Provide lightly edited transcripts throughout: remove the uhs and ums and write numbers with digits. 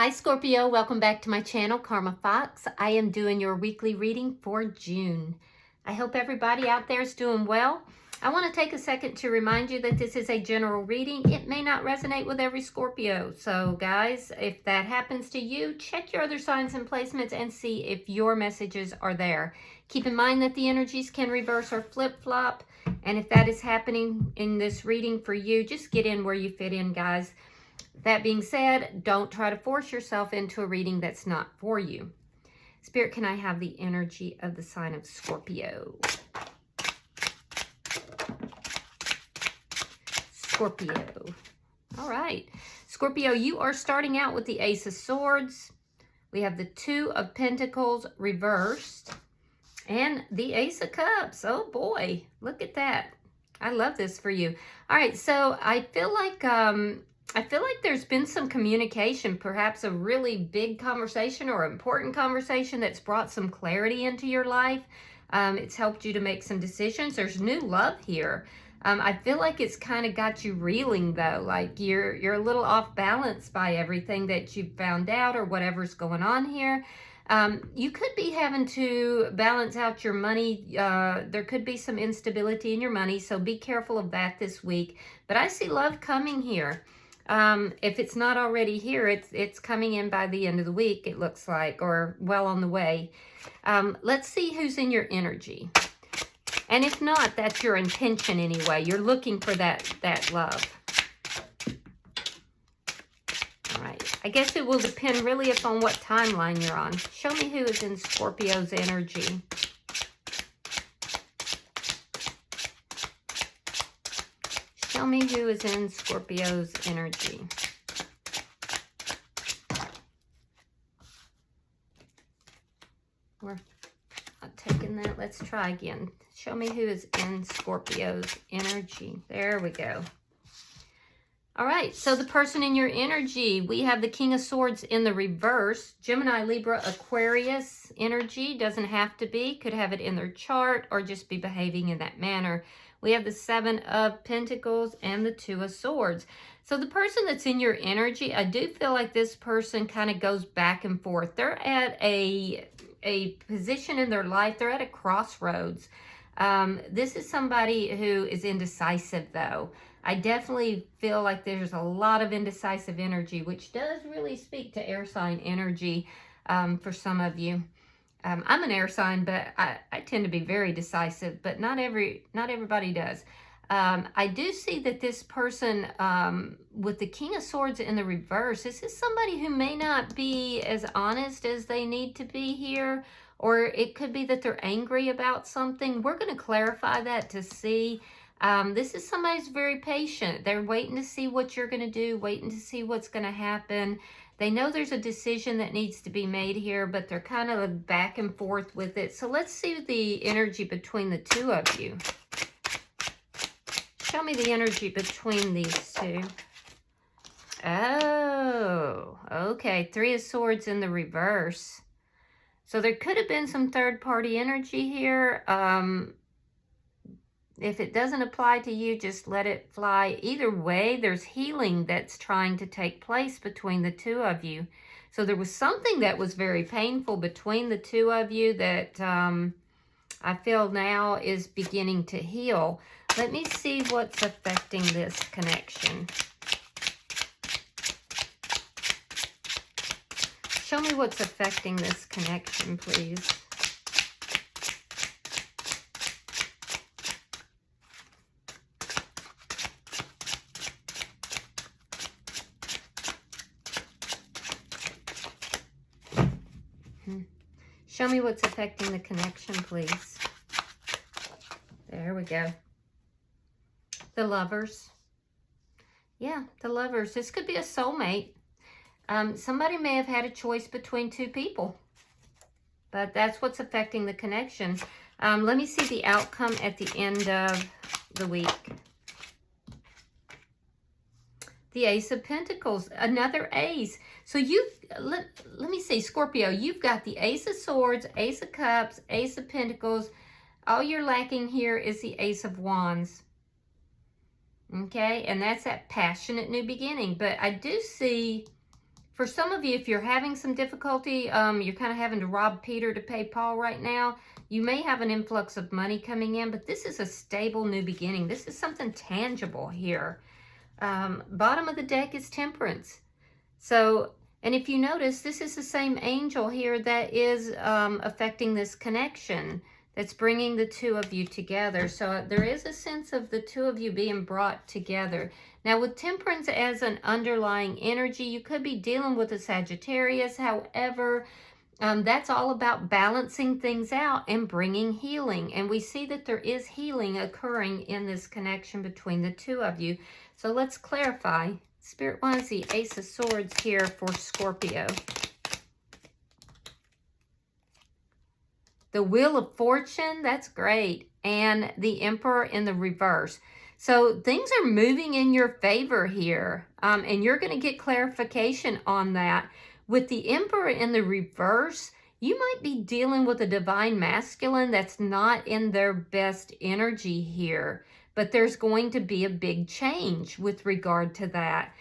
Hi Scorpio, welcome back to my channel, Karma Fox. I am doing your weekly reading for June. I hope everybody out there is doing well. I want to take a second to remind you that this is a general reading. It may not resonate with every Scorpio. So guys, if that happens to you, check your other signs and placements and see if your messages are there. Keep in mind that the energies can reverse or flip-flop. And if that is happening in this reading for you, just get in where you fit in, guys. That being said, don't try to force yourself into a reading that's not for you. Spirit, can I have the energy of the sign of Scorpio? Scorpio. All right. Scorpio, you are starting out with the Ace of Swords. We have the Two of Pentacles reversed and the Ace of Cups. Oh boy, look at that. I love this for you. All right, so I feel like there's been some communication, perhaps a really big conversation or important conversation that's brought some clarity into your life. It's helped you to make some decisions. There's new love here. I feel like it's kind of got you reeling though, like you're a little off balance by everything that you've found out or whatever's going on here. You could be having to balance out your money. There could be some instability in your money, so be careful of that this week. But I see love coming here. If it's not already here, it's coming in by the end of the week, it looks like, or well on the way. Let's see who's in your energy. And if not, that's your intention anyway. You're looking for that love. All right. I guess it will depend really upon what timeline you're on. Show me who is in Scorpio's energy. Tell me who is in Scorpio's energy. We're not taking that. Let's try again. Show me who is in Scorpio's energy. There we go. All right, so the person in your energy, we have the King of Swords in the reverse. Gemini, Libra, Aquarius energy. Doesn't have to be. Could have it in their chart or just be behaving in that manner. We have the Seven of Pentacles and the Two of Swords. So the person that's in your energy, I do feel like this person kind of goes back and forth. They're at a position in their life. They're at a crossroads. This is somebody who is indecisive, though. I definitely feel like there's a lot of indecisive energy, which does really speak to air sign energy for some of you. I'm an air sign, but I tend to be very decisive, but not everybody does. I do see that this person with the King of Swords in the reverse, this is somebody who may not be as honest as they need to be here, or it could be that they're angry about something. We're going to clarify that to see. This is somebody who's very patient. They're waiting to see what you're going to do, waiting to see what's going to happen. They know there's a decision that needs to be made here, but they're kind of back and forth with it. So let's see the energy between the two of you. Show me the energy between these two. Oh, okay. Three of Swords in the reverse. So there could have been some third-party energy here. If it doesn't apply to you, just let it fly. Either way, there's healing that's trying to take place between the two of you. So there was something that was very painful between the two of you that I feel now is beginning to heal. Let me see what's affecting this connection. Show me what's affecting this connection, please. Show me what's affecting the connection, please. There we go. The Lovers. Yeah, the Lovers. This could be a soulmate. Somebody may have had a choice between two people, but that's what's affecting the connection. Let me see the outcome at the end of the week. The Ace of Pentacles, another ace. So let me see, Scorpio, you've got the Ace of Swords, Ace of Cups, Ace of Pentacles. All you're lacking here is the Ace of Wands. Okay, and that's that passionate new beginning. But I do see for some of you, if you're having some difficulty, you're kind of having to rob Peter to pay Paul right now, you may have an influx of money coming in, but this is a stable new beginning. This is something tangible here. Bottom of the deck is Temperance. So, and if you notice, this is the same angel here that is affecting this connection, that's bringing the two of you together. So there is a sense of the two of you being brought together. Now with Temperance as an underlying energy, you could be dealing with a Sagittarius. However, that's all about balancing things out and bringing healing. And we see that there is healing occurring in this connection between the two of you. So let's clarify. Spirit wants the Ace of Swords here for Scorpio. The Wheel of Fortune, that's great. And the Emperor in the reverse. So things are moving in your favor here. And you're going to get clarification on that. With the Emperor in the reverse, you might be dealing with a divine masculine that's not in their best energy here. But there's going to be a big change with regard to that.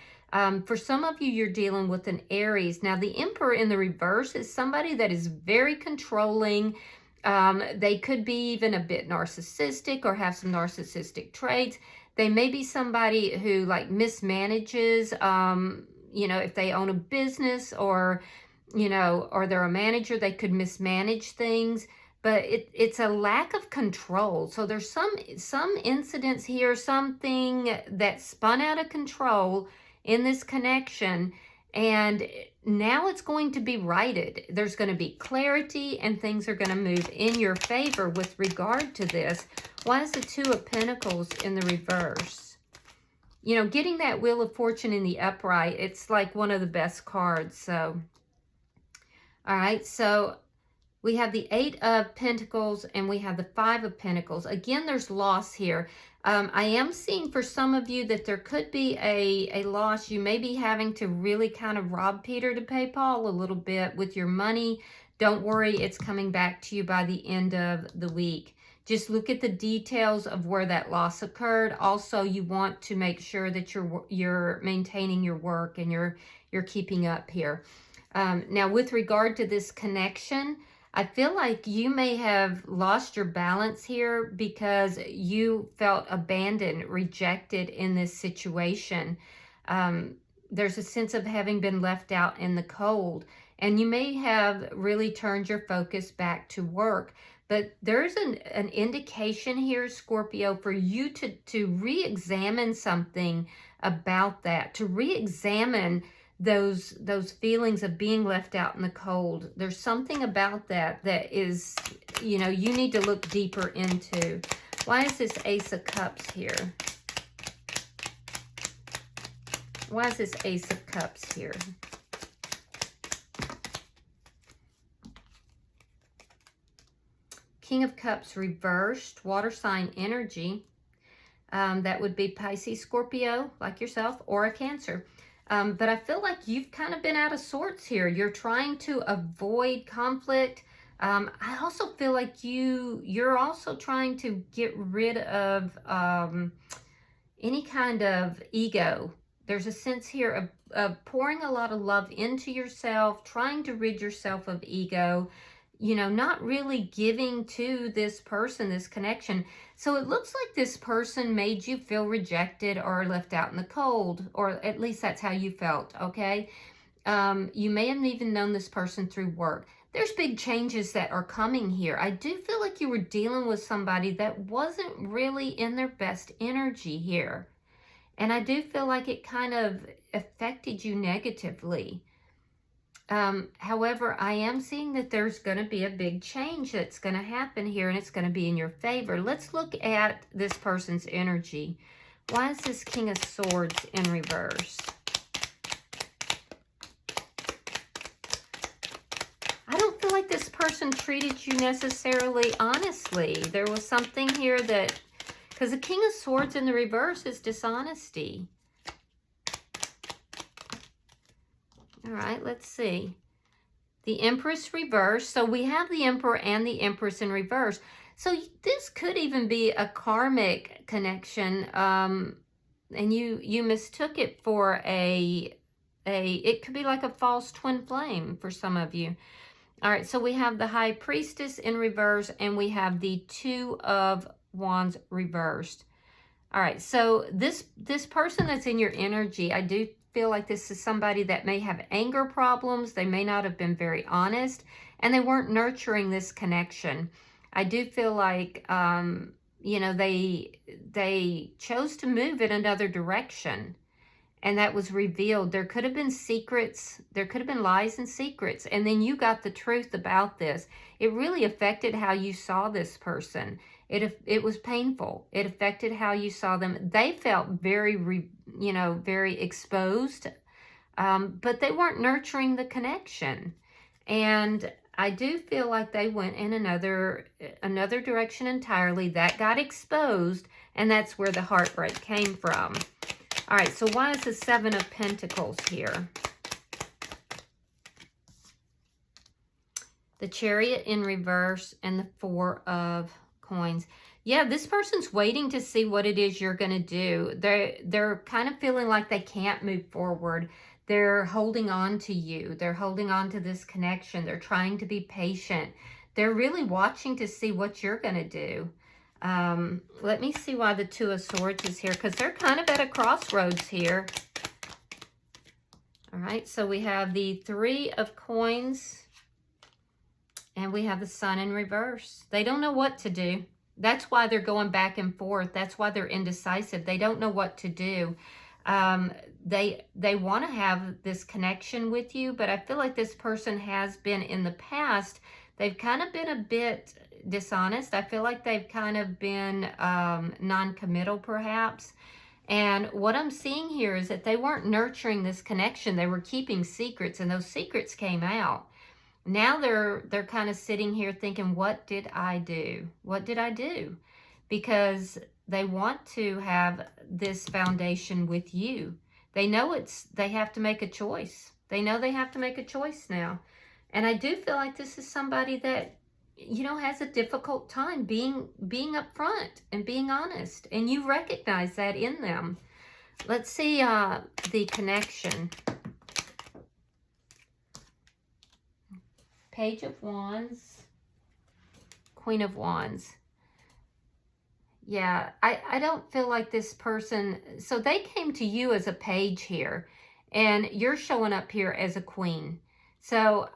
For some of you, you're dealing with an Aries. Now, the Emperor in the reverse is somebody that is very controlling. They could be even a bit narcissistic or have some narcissistic traits. They may be somebody who like mismanages, you know, if they own a business or, you know, or they're a manager, they could mismanage things. But it's a lack of control. So there's some incidents here, something that spun out of control in this connection. And now it's going to be righted. There's going to be clarity and things are going to move in your favor with regard to this. Why is the Two of Pentacles in the reverse? You know, getting that Wheel of Fortune in the upright, it's like one of the best cards. So, all right, so we have the Eight of Pentacles and we have the Five of Pentacles. Again, there's loss here. I am seeing for some of you that there could be a loss. You may be having to really kind of rob Peter to pay Paul a little bit with your money. Don't worry, it's coming back to you by the end of the week. Just look at the details of where that loss occurred. Also, you want to make sure that you're maintaining your work and you're keeping up here. Now, with regard to this connection, I feel like you may have lost your balance here because you felt abandoned, rejected in this situation. There's a sense of having been left out in the cold, and you may have really turned your focus back to work. But there's an indication here, Scorpio, for you to re-examine something about that, to re-examine those feelings of being left out in the cold. There's something about that is, you know, you need to look deeper into. Why is this Ace of Cups here? Why is this Ace of Cups here? King of Cups reversed, water sign energy. That would be Pisces, Scorpio, like yourself, or a Cancer. But I feel like you've kind of been out of sorts here. You're trying to avoid conflict. I also feel like you're also trying to get rid of any kind of ego. There's a sense here of pouring a lot of love into yourself, trying to rid yourself of ego, you know, not really giving to this person, this connection. So it looks like this person made you feel rejected or left out in the cold, or at least that's how you felt, okay? You may have even known this person through work. There's big changes that are coming here. I do feel like you were dealing with somebody that wasn't really in their best energy here. And I do feel like it kind of affected you negatively. However, I am seeing that there's going to be a big change that's going to happen here, and it's going to be in your favor. Let's look at this person's energy. Why is this King of Swords in reverse? I don't feel like this person treated you necessarily honestly. There was something here that, because the King of Swords in the reverse is dishonesty. All right, let's see. The Empress reverse. So we have the Emperor and the Empress in reverse. So this could even be a karmic connection. And you mistook it for a it could be like a false twin flame for some of you. All right, so we have the High Priestess in reverse, and we have the Two of Wands reversed. All right, so this person that's in your energy, I do feel like this is somebody that may have anger problems. They may not have been very honest, and they weren't nurturing this connection. I do feel like, you know, they chose to move in another direction, and that was revealed. There could have been secrets. There could have been lies and secrets, and then you got the truth about this. It really affected how you saw this person. It was painful. It affected how you saw them. They felt very, you know, very exposed, but they weren't nurturing the connection. And I do feel like they went in another direction entirely. That got exposed, and that's where the heartbreak came from. All right, so why is the Seven of Pentacles here? The Chariot in reverse and the Four of Coins. Yeah, this person's waiting to see what it is you're going to do. They're kind of feeling like they can't move forward. They're holding on to you. They're holding on to this connection. They're trying to be patient. They're really watching to see what you're going to do. Let me see why the Two of Swords is here, because they're kind of at a crossroads here. All right, so we have the Three of Coins, and we have the Sun in reverse. They don't know what to do. That's why they're going back and forth. That's why they're indecisive. They don't know what to do. They want to have this connection with you, but I feel like this person has been in the past. They've kind of been a bit dishonest. I feel like they've kind of been non-committal perhaps. And what I'm seeing here is that they weren't nurturing this connection. They were keeping secrets, and those secrets came out. Now they're kind of sitting here thinking, what did I do? What did I do? Because they want to have this foundation with you. They know they have to make a choice. They know they have to make a choice now. And I do feel like this is somebody that, you know, has a difficult time being upfront and being honest. And you recognize that in them. Let's see the connection. Page of Wands, Queen of Wands. Yeah, I don't feel like this person, so they came to you as a page here, and you're showing up here as a queen. So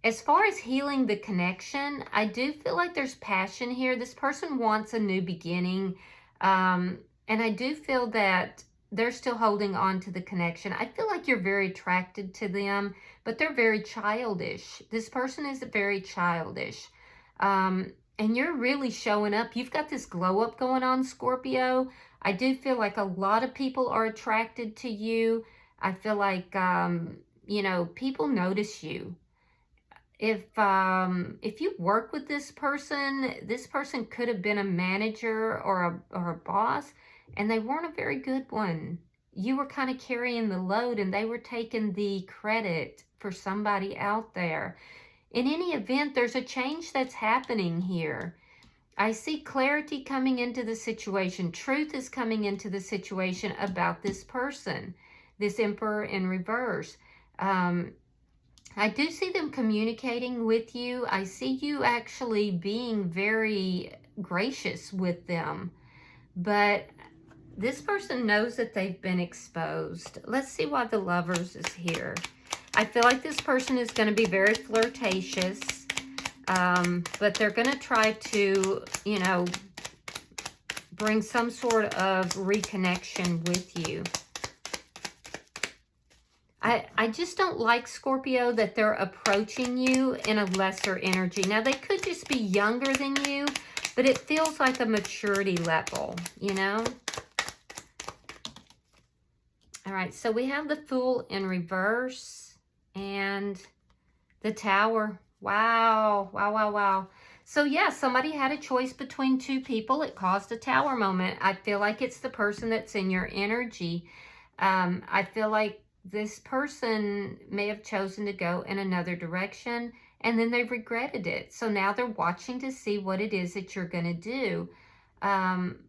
as far as healing the connection, I do feel like there's passion here. This person wants a new beginning, and I do feel that they're still holding on to the connection. I feel like you're very attracted to them, but they're very childish. This person is very childish. And you're really showing up. You've got this glow up going on, Scorpio. I do feel like a lot of people are attracted to you. I feel like, you know, people notice you. If you work with this person could have been a manager or a boss, and they weren't a very good one. You were kind of carrying the load, and they were taking the credit for somebody out there. In any event, there's a change that's happening here. I see clarity coming into the situation. Truth is coming into the situation about this person, this Emperor in reverse. I do see them communicating with you. I see you actually being very gracious with them. But this person knows that they've been exposed. Let's see why the Lovers is here. I feel like this person is going to be very flirtatious, but they're going to try to, you know, bring some sort of reconnection with you. I just don't like, Scorpio, that they're approaching you in a lesser energy. Now, they could just be younger than you, but it feels like a maturity level, you know? All right, so we have the Fool in reverse and the Tower. Wow, wow, wow, wow. So, yeah, somebody had a choice between two people. It caused a Tower moment. I feel like it's the person that's in your energy. I feel like this person may have chosen to go in another direction, and then they regretted it. So now they're watching to see what it is that you're going to do.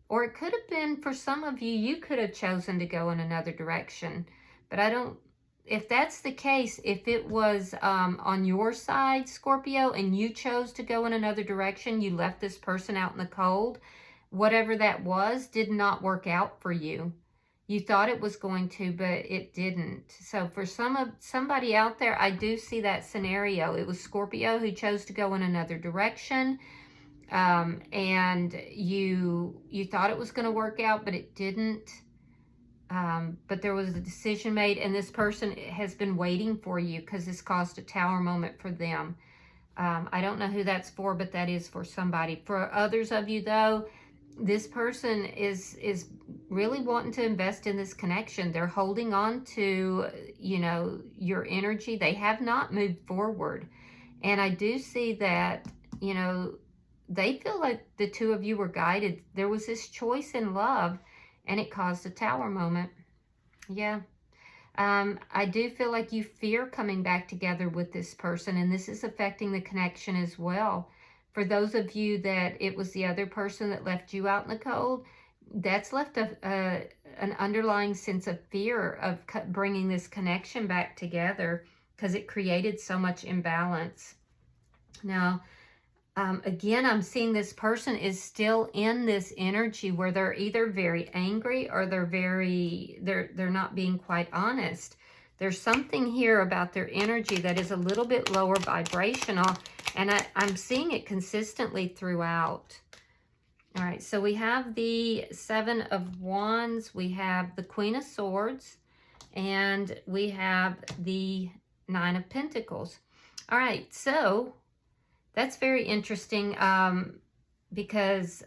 Or it could have been, for some of you, you could have chosen to go in another direction. But I don't, if that's the case, if it was on your side, Scorpio, and you chose to go in another direction, you left this person out in the cold, whatever that was did not work out for you. You thought it was going to, but it didn't. So for somebody out there, I do see that scenario. It was Scorpio who chose to go in another direction. And you thought it was going to work out, but it didn't. But there was a decision made, and this person has been waiting for you because this caused a tower moment for them. I don't know who that's for, but that is for somebody. For others of you, though, this person is really wanting to invest in this connection. They're holding on to, you know, your energy. They have not moved forward. And I do see that, you know, they feel like the two of you were guided. There was this choice in love, and it caused a tower moment. Yeah. I do feel like you fear coming back together with this person, and this is affecting the connection as well. For those of you that it was the other person that left you out in the cold, that's left an underlying sense of fear of bringing this connection back together because it created so much imbalance. Now, again, I'm seeing this person is still in this energy where they're either very angry or they're not being quite honest. There's something here about their energy that is a little bit lower vibrational, and I'm seeing it consistently throughout. All right, so we have the Seven of Wands, we have the Queen of Swords, and we have the Nine of Pentacles. All right, so that's very interesting because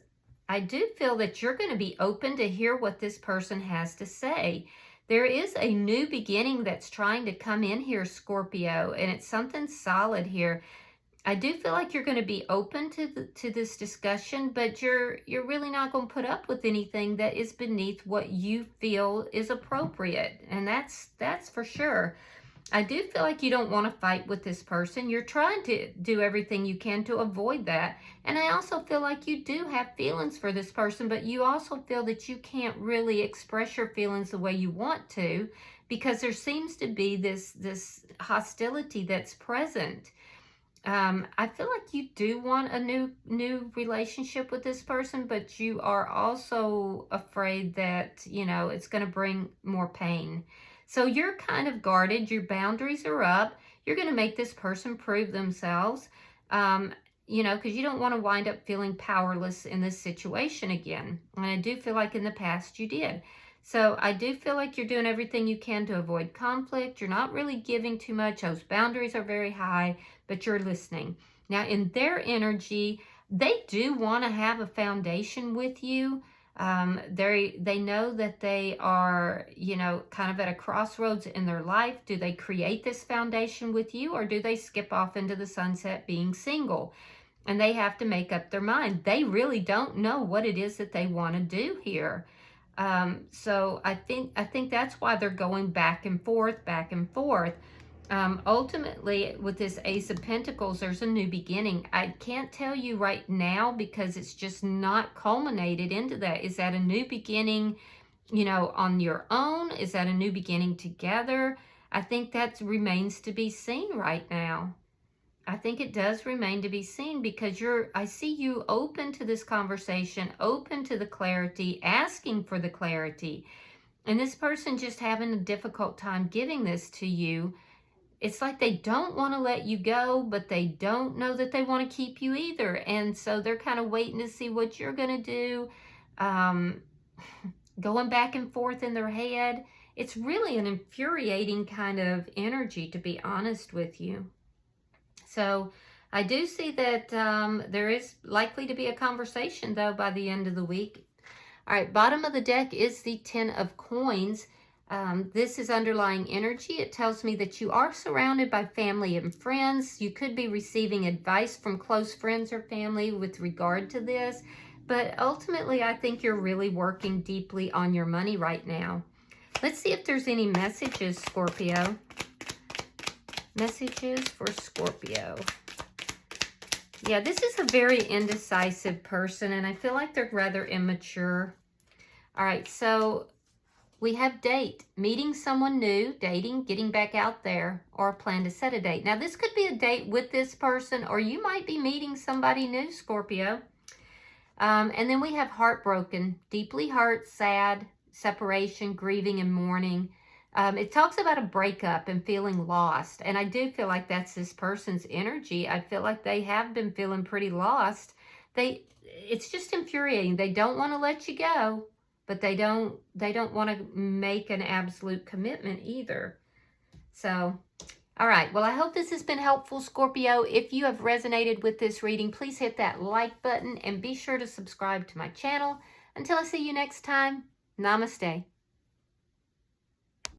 I do feel that you're going to be open to hear what this person has to say. There is a new beginning that's trying to come in here, Scorpio, and it's something solid here. I do feel like you're going to be open to this discussion, but you're really not going to put up with anything that is beneath what you feel is appropriate, and that's for sure. I do feel like you don't want to fight with this person. You're trying to do everything you can to avoid that. And I also feel like you do have feelings for this person, but you also feel that you can't really express your feelings the way you want to because there seems to be this hostility that's present. I feel like you do want a new relationship with this person, but you are also afraid that, you know, it's going to bring more pain. So you're kind of guarded. Your boundaries are up. You're going to make this person prove themselves, you know, because you don't want to wind up feeling powerless in this situation again. And I do feel like in the past you did. So I do feel like you're doing everything you can to avoid conflict. You're not really giving too much. Those boundaries are very high, but you're listening. Now, in their energy, they do want to have a foundation with you. They know that they are, you know, kind of at a crossroads in their life. Do they create this foundation with you, or do they skip off into the sunset being single? And they have to make up their mind. They really don't know what it is that they want to do here. So I think that's why they're going back and forth. Ultimately, with this Ace of Pentacles, there's a new beginning. I can't tell you right now because it's just not culminated into that. Is that a new beginning, you know, on your own? Is that a new beginning together? I think that remains to be seen right now. I think it does remain to be seen because I see you open to this conversation, open to the clarity, asking for the clarity. And this person just having a difficult time giving this to you. It's like they don't want to let you go, but they don't know that they want to keep you either. And so they're kind of waiting to see what you're going to do, going back and forth in their head. It's really an infuriating kind of energy, to be honest with you. So I do see that there is likely to be a conversation, though, by the end of the week. All right, bottom of the deck is the Ten of Coins. This is underlying energy. It tells me that you are surrounded by family and friends. You could be receiving advice from close friends or family with regard to this. But ultimately, I think you're really working deeply on your money right now. Let's see if there's any messages, Scorpio. Messages for Scorpio. Yeah, this is a very indecisive person, and I feel like they're rather immature. All right, so We have date, meeting someone new, dating, getting back out there, or plan to set a date. Now, this could be a date with this person, or you might be meeting somebody new, Scorpio. And then we have heartbroken, deeply hurt, sad, separation, grieving, and mourning. It talks about a breakup and feeling lost. And I do feel like that's this person's energy. I feel like they have been feeling pretty lost. It's just infuriating. They don't want to let you go, but they don't want to make an absolute commitment either. So, all right. Well, I hope this has been helpful, Scorpio. If you have resonated with this reading, please hit that like button and be sure to subscribe to my channel. Until I see you next time, namaste.